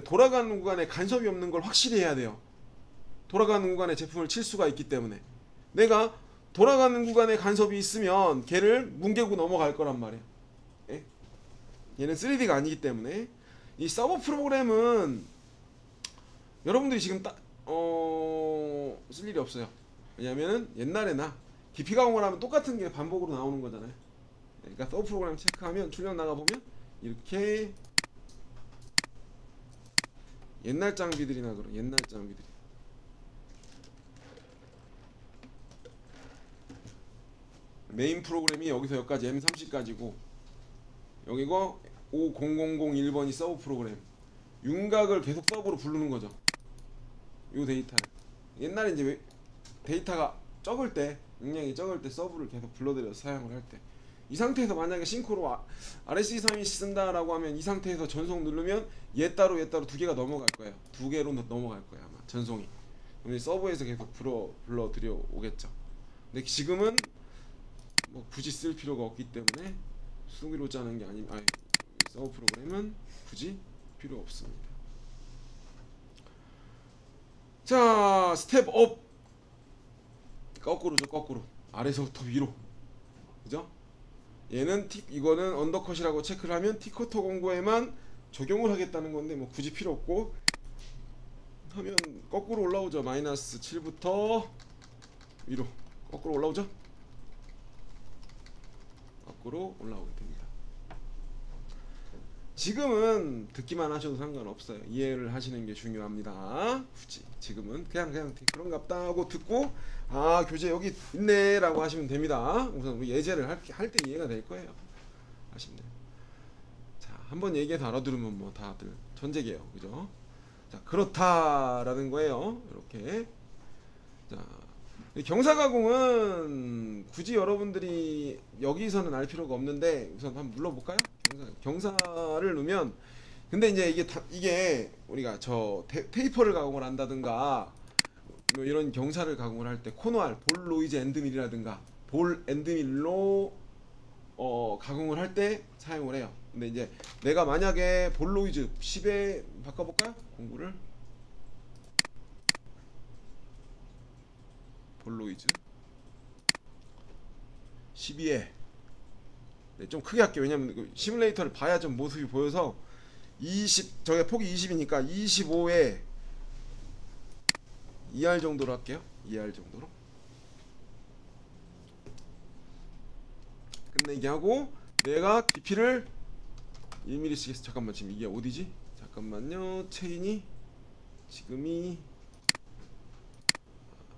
돌아가는 구간에 간섭이 없는 걸 확실히 해야 돼요. 돌아가는 구간에 제품을 칠 수가 있기 때문에. 내가 돌아가는 구간에 간섭이 있으면 걔를 뭉개고 넘어갈 거란 말이에요. 예? 얘는 3D가 아니기 때문에. 이 서버 프로그램은 여러분들이 지금 쓸 일이 없어요. 왜냐면은 옛날에나 깊이 가공을 하면 똑같은 게 반복으로 나오는 거잖아요. 그러니까 서브 프로그램 체크하면 출력 나가보면 이렇게 옛날 장비들이나 그런 옛날 장비들이 메인 프로그램이 여기서 여기까지 M30까지고, 여기고 50001번이 서브 프로그램. 윤곽을 계속 서브로 부르는 거죠. 요 데이터를. 옛날에 이제 데이터가 적을 때, 용량이 적을 때 서브를 계속 불러들여서 사용을 할 때, 이 상태에서 만약에 싱크로 RS232 쓴다라고 하면 이 상태에서 전송 누르면 얘 따로 두 개가 넘어갈 거예요. 두 개로 넘어갈 거예요 아마 전송이. 그럼 서버에서 계속 불러들여 오겠죠. 근데 지금은 뭐 굳이 쓸 필요가 없기 때문에 수기로 짜는 게 아니면, 서버 프로그램은 굳이 필요 없습니다. 자, 스텝 업. 거꾸로죠, 거꾸로. 아래서부터 위로. 그죠? 얘는 이거는 언더컷이라고 체크를 하면 티커터 공구에만 적용을 하겠다는 건데, 뭐 굳이 필요 없고 하면 거꾸로 올라오죠. 마이너스 7부터 위로 거꾸로 올라오죠. 거꾸로 올라오게 됩니다. 지금은 듣기만 하셔도 상관없어요. 이해를 하시는 게 중요합니다. 굳이 지금은 그냥 그런갑다 하고 듣고, 아, 교재 여기 있네 라고 하시면 됩니다. 우선 예제를 할 때 이해가 될 거예요. 하시면 돼요. 자, 한번 얘기해서 알아들으면 뭐 다들 천재게요. 그죠? 자, 그렇다라는 거예요. 이렇게. 자, 경사 가공은 굳이 여러분들이 여기서는 알 필요가 없는데 우선 한번 눌러볼까요? 경사를 넣으면 근데 이제 이게 우리가 테이퍼를 가공을 한다든가 뭐 이런 경사를 가공을 할 때 코너알 볼 노이즈 엔드밀이라든가 볼 엔드밀로 가공을 할 때 사용을 해요. 근데 이제 내가 만약에 볼 노이즈 10에 바꿔볼까요? 공구를 볼 노이즈 12에 네, 좀 크게 할게요. 왜냐면 시뮬레이터를 봐야 좀 모습이 보여서 20 저게 폭이 20이니까 25에 2R 정도로 할게요. 2R 정도로 끝내기 하고 내가 깊이를 1mm씩 해서 잠깐만 지금 이게 어디지? 잠깐만요. 체인이 지금이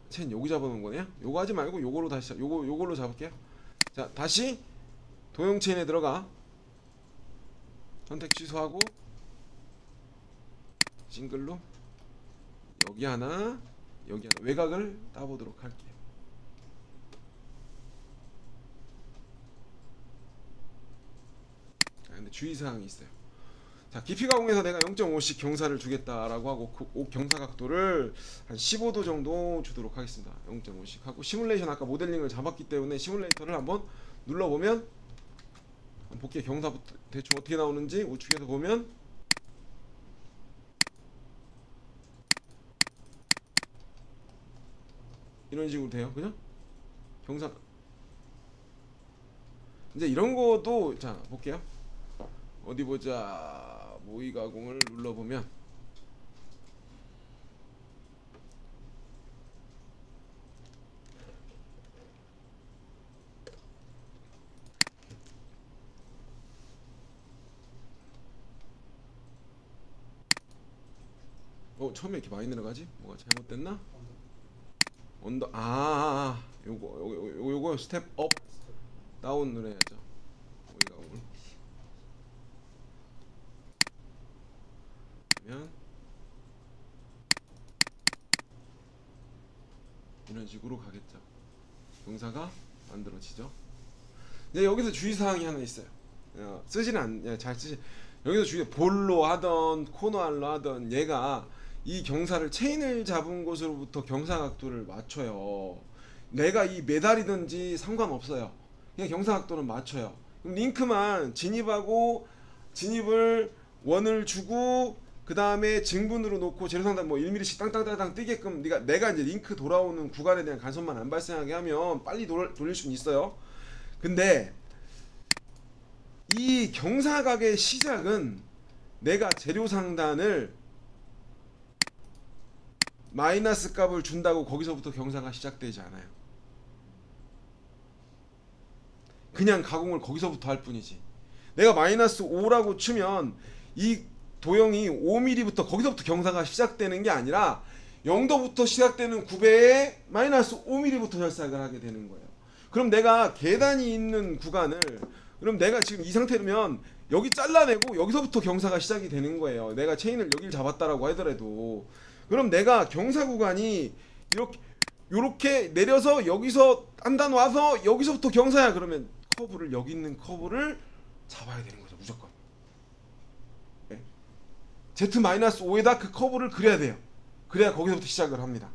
체인 여기 잡아놓은 거네요. 요거 하지 말고 요거로 다시 요걸로 잡을게요. 자 다시 도형 체인에 들어가 선택 취소하고 싱글로 여기 하나 여기 하나 외곽을 따보도록 할게요. 자, 근데 주의사항이 있어요. 자 깊이 가공해서 내가 0.5씩 경사를 주겠다라고 하고 그 경사 각도를 한 15도 정도 주도록 하겠습니다. 0.5씩 하고 시뮬레이션 아까 모델링을 잡았기 때문에 시뮬레이터를 한번 눌러보면 볼게요. 경사부터 대충 어떻게 나오는지 우측에서 보면 이런 식으로 돼요. 그죠? 경사 이제 이런 것도 자 볼게요. 어디 보자. 모의 가공을 눌러보면 처음에 이렇게 많이 내려가지? 뭐가 잘못됐나? 언더 요거 스텝 업 다운 누려야죠. 모의 가공을 그러면 이런 식으로 가겠죠. 경사가 만들어지죠. 이제 여기서 주의사항이 하나 있어요. 잘 쓰지. 여기서 볼로 하던 코너알로 하던 얘가 이 경사를 체인을 잡은 곳으로부터 경사 각도를 맞춰요. 내가 이 메달이든지 상관없어요. 그냥 경사 각도는 맞춰요. 그럼 링크만 진입을 원을 주고 그 다음에 증분으로 놓고 재료상단 뭐 1mm씩 땅땅땅땅 뜨게끔 내가 이제 링크 돌아오는 구간에 대한 간섭만 안 발생하게 하면 빨리 돌릴 수는 있어요. 근데 이 경사각의 시작은 내가 재료 상단을 마이너스 값을 준다고 거기서부터 경사가 시작되지 않아요. 그냥 가공을 거기서부터 할 뿐이지. 내가 마이너스 5라고 치면 이 도형이 5mm부터 거기서부터 경사가 시작되는 게 아니라 0도부터 시작되는 9배에 마이너스 5mm부터 시작을 하게 되는 거예요. 그럼 내가 계단이 있는 구간을 그럼 내가 지금 이 상태면 여기 잘라내고 여기서부터 경사가 시작이 되는 거예요. 내가 체인을 여기를 잡았다라고 하더라도 그럼 내가 경사 구간이 이렇게 내려서 여기서 단단 와서 여기서부터 경사야. 그러면 커브를 여기 있는 커브를 잡아야 되는 거죠. 무조건. 네. Z-5에다 그 커브를 그려야 돼요. 그래야 거기서부터 시작을 합니다.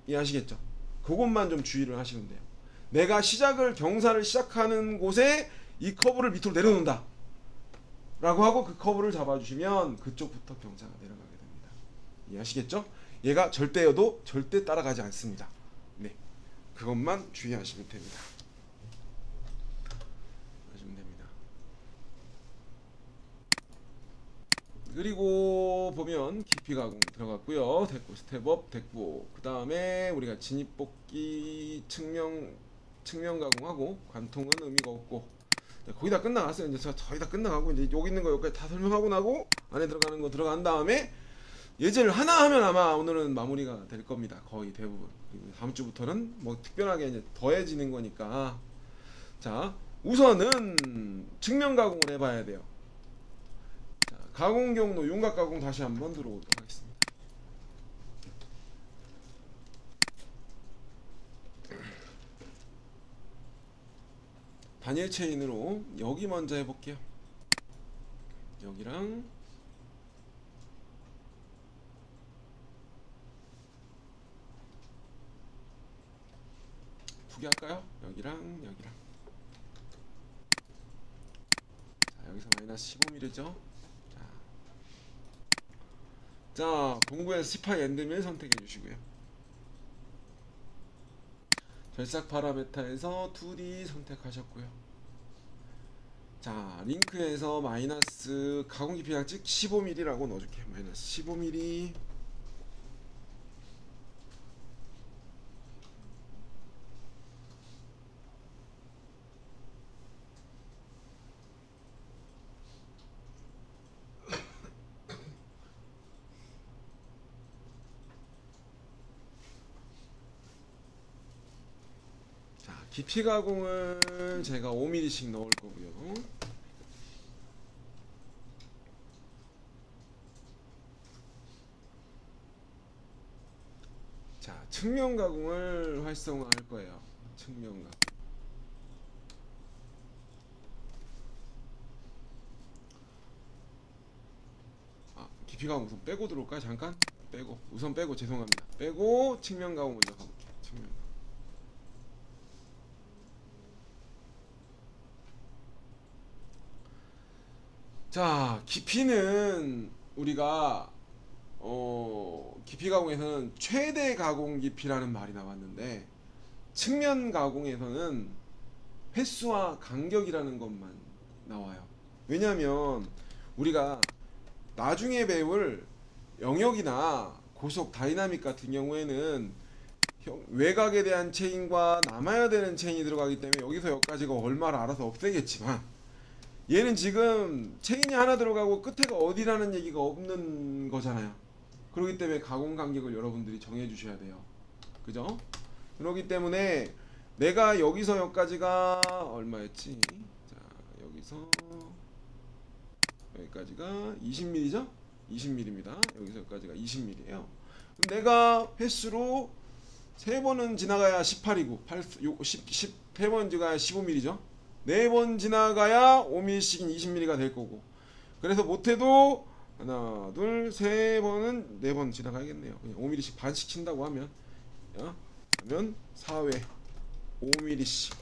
이해하시겠죠? 그것만 좀 주의를 하시면 돼요. 내가 경사를 시작하는 곳에 이 커브를 밑으로 내려놓는다 라고 하고 그 커브를 잡아주시면 그쪽부터 경사가 내려가게 됩니다. 이해하시겠죠? 얘가 절대여도 절대 따라가지 않습니다. 네, 그것만 주의하시면 됩니다. 그리고 보면 깊이 가공 들어갔고요. 됐고 스텝업 됐고 그 다음에 우리가 진입뽑기 측면 가공하고 관통은 의미가 없고 거의 다 끝나갔어요. 이제 거의 다 끝나가고 이제 여기 있는 거 여기까지 다 설명하고 나고 안에 들어가는 거 들어간 다음에 예제를 하나 하면 아마 오늘은 마무리가 될 겁니다. 거의 대부분. 그리고 다음 주부터는 뭐 특별하게 이제 더해지는 거니까 자 우선은 측면 가공을 해봐야 돼요. 가공 경로 윤곽 가공 다시 한번 들어오도록 하겠습니다. 단일 체인으로 여기 먼저 해볼게요. 여기랑 두 개 할까요? 여기랑 여기랑. 자, 여기서 마이너스 15mm죠. 자, 동구에서 18 엔드밀 선택해 주시고요. 절삭 파라메타에서 2D 선택하셨고요. 자, 링크에서 마이너스 가공 깊이량 즉 15mm라고 넣어줄게요. 마이너스 15mm. 자, 깊이 가공을 제가 5mm씩 넣을 거고요. 자, 측면 가공을 활성화할 거예요. 측면 가공. 깊이 가공 우선 빼고 들어올까요? 잠깐 빼고, 우선 빼고, 죄송합니다. 빼고 측면 가공 먼저 가볼게요. 측면 가공. 자, 깊이는 우리가 깊이 가공에서는 최대 가공 깊이라는 말이 나왔는데, 측면 가공에서는 횟수와 간격이라는 것만 나와요. 왜냐하면 우리가 나중에 배울 영역이나 고속 다이나믹 같은 경우에는 외곽에 대한 체인과 남아야 되는 체인이 들어가기 때문에 여기서 여기까지가 얼마를 알아서 없애겠지만, 얘는 지금 체인이 하나 들어가고 끝에가 어디라는 얘기가 없는 거잖아요. 그렇기 때문에 가공 간격을 여러분들이 정해 주셔야 돼요. 그죠? 그렇기 때문에 내가 여기서 여기까지가 얼마였지? 자, 여기서 여기까지가 20mm죠? 20mm입니다. 여기서 여기까지가 20mm예요. 내가 횟수로 3번은 지나가야 18이고 13번 지나가야 15mm죠. 4번 지나가야 5mm씩인 20mm가 될 거고, 그래서 못해도 하나, 둘, 3번은 4번 지나가야겠네요. 그냥 5mm씩 반씩 친다고 하면, 그러면 4회 5mm씩.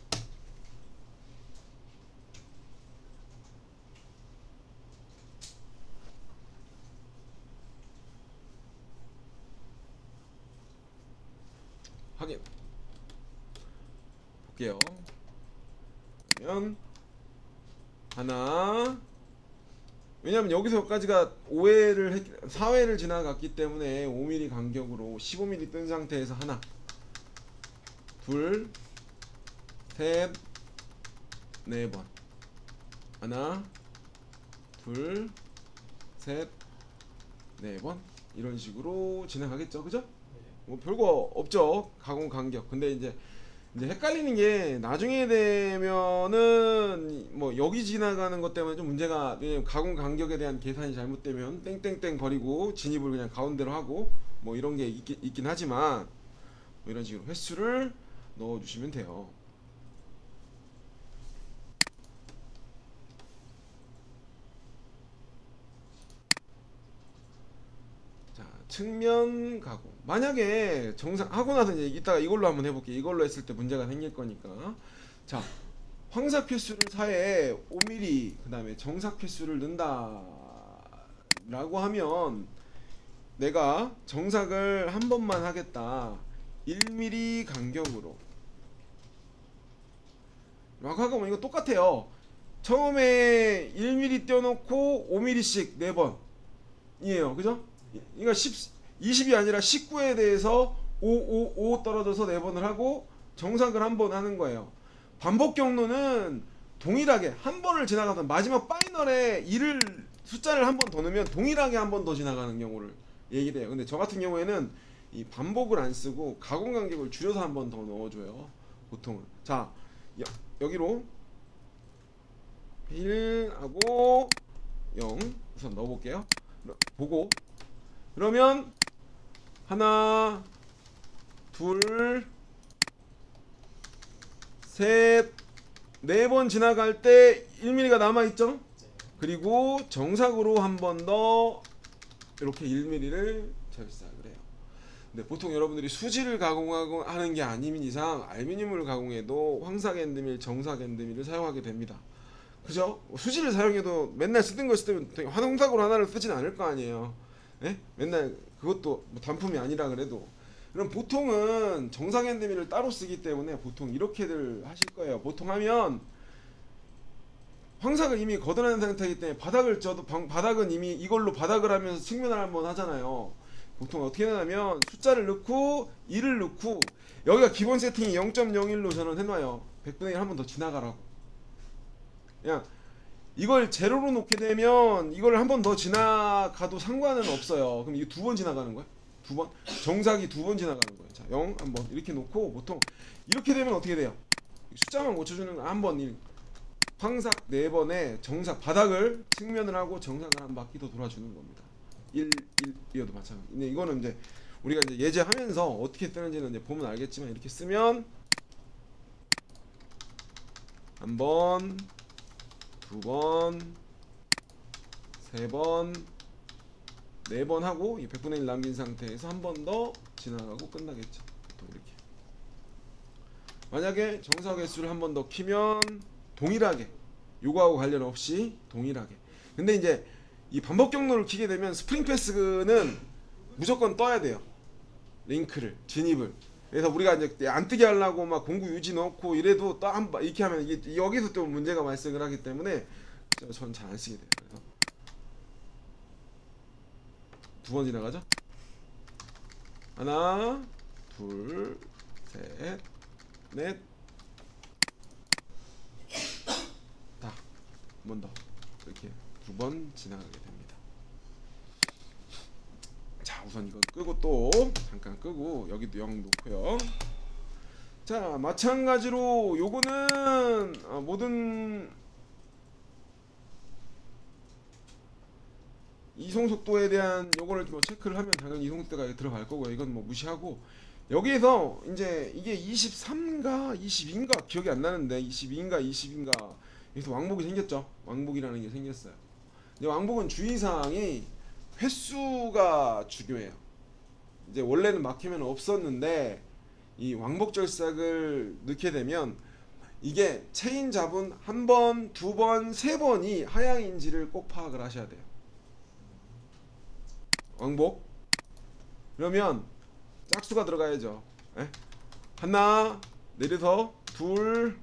확인 볼게요. 그러면 하나, 왜냐면 여기서 여기까지가 4회를 지나갔기 때문에 5mm 간격으로 15mm 뜬 상태에서 하나, 둘, 셋, 4번. 하나, 둘, 셋, 4번. 이런 식으로 진행하겠죠. 그죠? 뭐 별거 없죠. 가공 간격. 근데 이제 헷갈리는 게, 나중에 되면은 뭐 여기 지나가는 것 때문에 좀 문제가, 왜냐면 가공 간격에 대한 계산이 잘못되면 땡땡땡 버리고 진입을 그냥 가운데로 하고 뭐 이런 게 있긴 하지만, 뭐 이런 식으로 횟수를 넣어 주시면 돼요. 자, 측면 가공. 만약에 정상 하고 나서 이제 이따가 이걸로 한번 해볼게요. 이걸로 했을 때 문제가 생길 거니까. 자, 황삭 횟수를 4에 5mm, 그 다음에 정삭 횟수를 넣는다 라고 하면, 내가 정삭을 한 번만 하겠다 1mm 간격으로 라고 하면 이거 똑같아요. 처음에 1mm 떼어놓고 5mm씩 4번 이에요. 그죠? 이거 20이 아니라 19에 대해서 5 떨어져서 4번을 하고 정삭을 한 번 하는 거예요. 반복 경로는 동일하게 한 번을 지나가서 마지막 파이널에 숫자를 한 번 더 넣으면 동일하게 한 번 더 지나가는 경우를 얘기를 해요. 근데 저 같은 경우에는 이 반복을 안 쓰고 가공 간격을 줄여서 한 번 더 넣어줘요. 보통은. 자, 여기로 1하고 0 우선 넣어볼게요. 보고, 그러면 하나, 둘, 셋, 4번 지나갈 때 1mm가 남아있죠? 그리고 정삭으로 한 번 더 이렇게 1mm를 절삭을 해요. 근데 보통 여러분들이 수지를 가공하고 하는 게 아닌 이상 알루미늄을 가공해도 황사겐드밀, 정사겐드밀을 사용하게 됩니다. 그죠? 수지를 사용해도 맨날 쓰던 걸 쓰면 화농삭으로 하나를 쓰진 않을 거 아니에요. 예? 맨날 그것도 뭐 단품이 아니라 그래도. 그럼 보통은 정사겐드밀을 따로 쓰기 때문에 보통 이렇게들 하실 거예요. 보통 하면 황삭을 이미 걷어낸 상태이기 때문에 바닥을 쪄도 바닥은 이미 이걸로 바닥을 하면서 측면을 한번 하잖아요. 보통 어떻게 하냐면 숫자를 넣고 1을 넣고 여기가 기본 세팅이 0.01로 저는 해놔요. 100분의 1 한 번 더 지나가라고. 그냥 이걸 제로로 놓게 되면 이걸 한 번 더 지나가도 상관은 없어요. 그럼 이거 2번 지나가는 거야? 2번? 정삭이 2번 지나가는 거예요. 자, 0 한번 이렇게 놓고 보통 이렇게 되면 어떻게 돼요? 숫자만 고쳐주는 거 한 번 황삭 4번에 정삭 바닥을 측면을 하고 정삭을 한 바퀴 더 돌아주는 겁니다. 1, 1이어도 마찬가지. 근데 이거는 이제 우리가 이제 예제하면서 어떻게 쓰는지는 이제 보면 알겠지만 이렇게 쓰면 한 번, 2번, 3번, 4번 하고 100분의 1 남긴 상태에서 한 번 더 지나가고 끝나겠죠. 보통 이렇게. 만약에 정삭 횟수를 한 번 더 키면 동일하게 요거하고 관련 없이 동일하게. 근데 이제 이 반복 경로를 키게 되면 스프링 패스는 무조건 떠야 돼요. 링크를 진입을. 그래서 우리가 이제 안 뜨게 하려고 막 공구 유지 넣고 이래도 또 한 번 이렇게 하면 이게 여기서 또 문제가 발생을 하기 때문에 전 잘 안 쓰게 돼요. 그래서 2번 지나가죠. 하나, 둘, 셋, 넷. 한 번 더 이렇게 2번 지나가게 됩니다. 자, 우선 이거 끄고 또 잠깐 끄고 여기도 0 놓고요. 자, 마찬가지로 요거는 모든 이송 속도에 대한 요거를 뭐 체크를 하면 당연히 이송 속도가 들어갈 거고요. 이건 뭐 무시하고 여기에서 이제 이게 23인가 22인가 기억이 안 나는데 22인가 20인가 여기서 왕복이 생겼죠. 왕복이라는 게 생겼어요. 이제 왕복은 주의사항이 횟수가 중요해요. 이제 원래는 막히면 없었는데 이 왕복 절삭을 넣게 되면 이게 체인 잡은 한 번, 2번, 3번이 하향인지를 꼭 파악을 하셔야 돼요. 왕복 그러면 짝수가 들어가야죠. 에? 하나 내려서 둘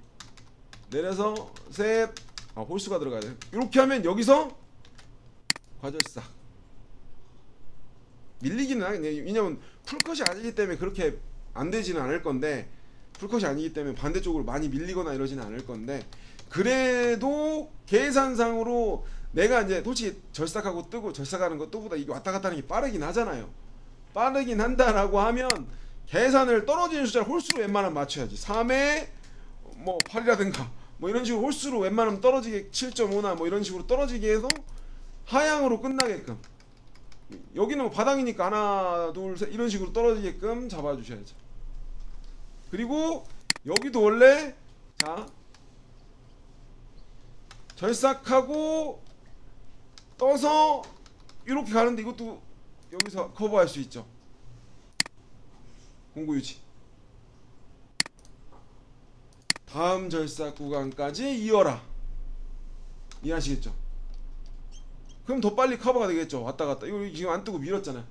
내려서 셋 홀수가 들어가야 돼. 이렇게 하면 여기서 과절삭 밀리기는 하겠네. 왜냐면 풀컷이 아니기 때문에 그렇게 안 되지는 않을 건데 풀컷이 아니기 때문에 반대쪽으로 많이 밀리거나 이러지는 않을 건데 그래도 계산상으로 내가 이제 솔직히 절삭하고 뜨고 절삭하는 거 뜨고보다 이게 왔다 갔다 하는 게 빠르긴 하잖아요. 빠르긴 한다라고 하면 계산을 떨어지는 숫자를 홀수로 웬만하면 맞춰야지. 3에 뭐 8이라든가 뭐 이런 식으로 홀수로 웬만하면 떨어지게 7.5나 뭐 이런 식으로 떨어지게 해서 하향으로 끝나게끔 여기는 뭐 바닥이니까 하나 둘 셋 이런 식으로 떨어지게끔 잡아주셔야죠. 그리고 여기도 원래 자 절삭하고 떠서 이렇게 가는데 이것도 여기서 커버할 수 있죠. 공구 유지. 다음 절삭 구간까지 이어라. 이해하시겠죠? 그럼 더 빨리 커버가 되겠죠. 왔다 갔다. 이거 지금 안 뜨고 밀었잖아요.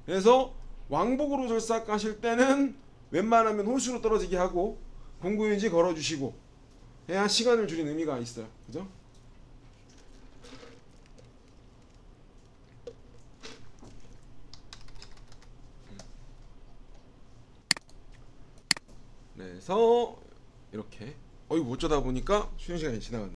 그래서 왕복으로 절삭 하실 때는 웬만하면 홀수로 떨어지게 하고 공구 유지 걸어주시고 해야 시간을 줄인 의미가 있어요. 그죠? 그래서 이렇게 어이 어쩌다 보니까 쉬는 시간이 지나갔네.